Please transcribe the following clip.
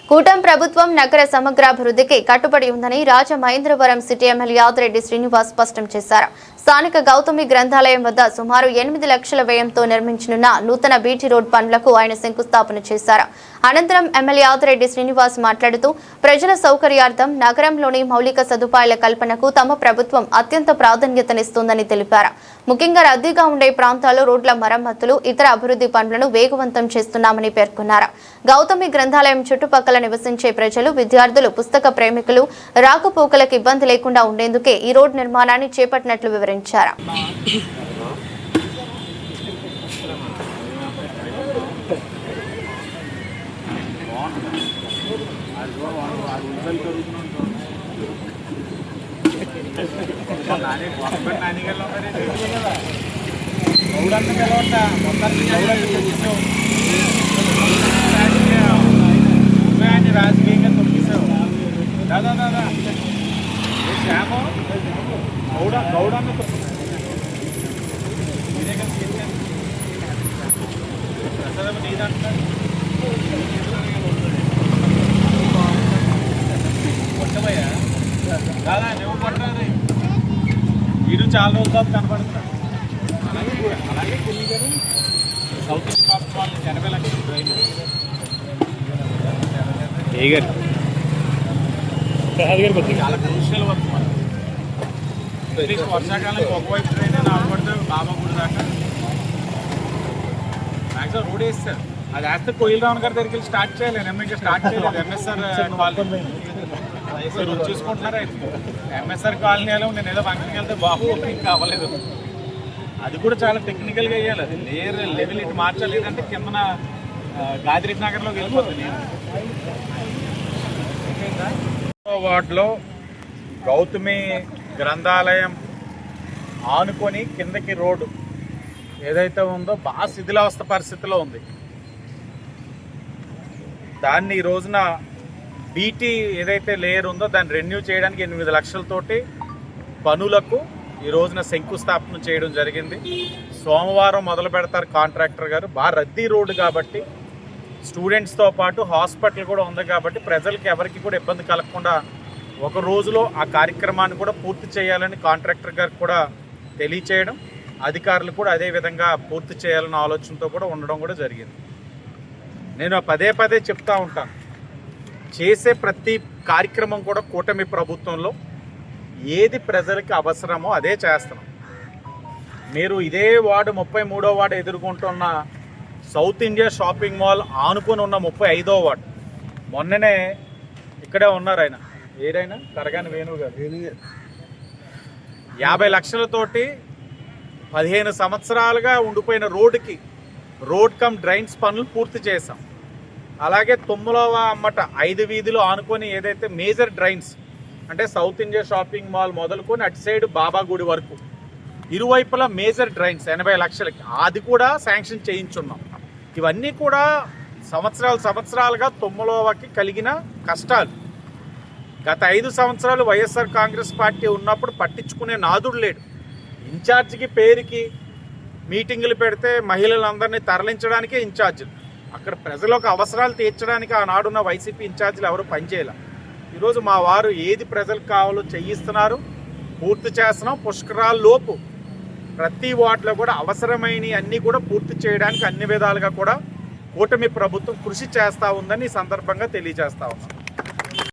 కూటమి ప్రభుత్వం నగర సమగ్రాభివృద్ధికి కట్టుబడి ఉందని రాజమహేంద్రవరం సిటీ ఎమ్మెల్యే ఆదిరెడ్డి శ్రీనివాస్ స్పష్టం చేశారు. స్థానిక గౌతమి గ్రంథాలయం వద్ద సుమారు 8 లక్షల వ్యయంతో నిర్మించనున్న నూతన బీటీ రోడ్ పనులకు ఆయన శంకుస్థాపన చేశారు. అనంతరం ఎమ్మెల్యే ఆదిరెడ్డి శ్రీనివాస్ మాట్లాడుతూ ప్రజల సౌకర్యార్థం నగరంలోని మౌలిక సదుపాయాల కల్పనకు తమ ప్రభుత్వం అత్యంత ప్రాధాన్యతనిస్తోందని తెలిపారు. ముఖ్యంగా రద్దీగా ఉండే ప్రాంతాల్లో రోడ్ల మరమ్మతులు, ఇతర అభివృద్ధి పనులను వేగవంతం చేస్తున్నామని పేర్కొన్నారు. గౌతమి గ్రంథాలయం చుట్టుపక్కల నివసించే ప్రజలు, విద్యార్థులు, పుస్తక ప్రేమికులు రాకపోకలకు ఇబ్బంది లేకుండా ఉండేందుకే ఈ రోడ్ నిర్మాణాన్ని చేపట్టినట్లు వివరించారు. రాజకీయంగా తొక్కిసావు దాదా దాదా శ్యామో గౌడన్న ప్రసాదం నీదంటా కొట్టబోయా దాదా నువ్వు కొట్టాలి వీడు చాలా రోజులు కనపడుతున్నాడు. అలాగే తెలియదు సౌత్ ఇండియన్ పాప వాళ్ళు 80 లక్షలు ట్రైన్ చాలా క్రూషియల్ వర్క్. వర్షాకాలం ఒకవైపు ట్రైన్ నాలుగు పడితే బాబా గుడి దాకా మ్యాక్సిమం రోడ్ వేస్తారు. అది వేస్తే కోయిల్ రావణ్ గారి దగ్గరికి వెళ్ళి స్టార్ట్ చేయలేదు. ఇంకా స్టార్ట్ చేయలేదు. MSR colony చూసుకుంటున్నారా? ఎంఎస్ఆర్ కాలనీలో నేను ఏదో ఫంక్షన్కి వెళ్తే బాబు ఇంకా అవ్వలేదు. అది కూడా చాలా టెక్నికల్గా వేయాలి. అది లేయర్ లెవెల్ ఇటు మార్చాలి. లేదంటే కిందన గాదిరెడ్డి నగర్లోకి వెళ్ళిపోతుంది. వార్డులో గౌతమి గ్రంథాలయం ఆనుకొని కిందకి రోడ్డు ఏదైతే ఉందో బాగా శిథిలావస్థ పరిస్థితిలో ఉంది. దాన్ని ఈ రోజున బీటీ ఏదైతే లేయర్ ఉందో దాన్ని రెన్యూ చేయడానికి 8 లక్షలతోటి పనులకు ఈ రోజున శంకుస్థాపన చేయడం జరిగింది. సోమవారం మొదలు పెడతారు కాంట్రాక్టర్ గారు. బాగా రద్దీ రోడ్డు కాబట్టి స్టూడెంట్స్తో పాటు హాస్పిటల్ కూడా ఉంది కాబట్టి ప్రజలకి ఎవరికి కూడా ఇబ్బంది కలగకుండా ఒక రోజులో ఆ కార్యక్రమాన్ని కూడా పూర్తి చేయాలని కాంట్రాక్టర్ గారికి కూడా తెలియచేయడం, అధికారులు కూడా అదే విధంగా పూర్తి చేయాలన్న ఆలోచనతో కూడా ఉండడం కూడా జరిగింది. నేను పదే పదే చెప్తా ఉంటాను, చేసే ప్రతి కార్యక్రమం కూడా కూటమి ప్రభుత్వంలో ఏది ప్రజలకి అవసరమో అదే చేస్తున్నాం. మీరు ఇదే వార్డు 33వ వార్డు ఎదుర్కొంటున్న సౌత్ ఇండియా షాపింగ్ మాల్ ఆనుకొని ఉన్న 35వ వార్డు మొన్ననే ఇక్కడే ఉన్నారు ఆయన, ఏదైనా కరగాని వేణువు గారు 50 లక్షలతోటి 15 సంవత్సరాలుగా ఉండిపోయిన రోడ్ కమ్ డ్రైన్స్ పనులు పూర్తి చేశాం. అలాగే తుమ్మలవ అమ్మట 5 వీధులు ఆనుకొని ఏదైతే మేజర్ డ్రైన్స్ అంటే సౌత్ ఇండియా షాపింగ్ మాల్ మొదలుకొని అటు సైడ్ బాబా గుడి వరకు ఇరువైపులా మేజర్ డ్రైన్స్ 80 లక్షలకి అది కూడా శాంక్షన్ చేయించున్నాం. ఇవన్నీ కూడా సంవత్సరాలుగా తుమ్మలవకి కలిగిన కష్టాలు. గత 5 సంవత్సరాలు వైఎస్ఆర్ కాంగ్రెస్ పార్టీ ఉన్నప్పుడు పట్టించుకునే నాదుడు లేడు. ఇన్ఛార్జికి పేరుకి మీటింగులు పెడితే మహిళలందరినీ తరలించడానికే ఇన్ఛార్జీలు. అక్కడ ప్రజలకు అవసరాలు తీర్చడానికి ఆనాడున్న వైసీపీ ఇన్ఛార్జీలు ఎవరు పనిచేయాల. ఈరోజు మా వారు ఏది ప్రజలకు కావాలో చేయిస్తున్నారు, పూర్తి చేస్తున్నాం. పుష్కరాల లోపు ప్రతి వార్డులో కూడా అవసరమైనవి అన్నీ కూడా పూర్తి చేయడానికి అన్ని విధాలుగా కూడా కూటమి ప్రభుత్వం కృషి చేస్తూ ఉందని ఈ సందర్భంగా తెలియజేస్తా ఉన్నాం.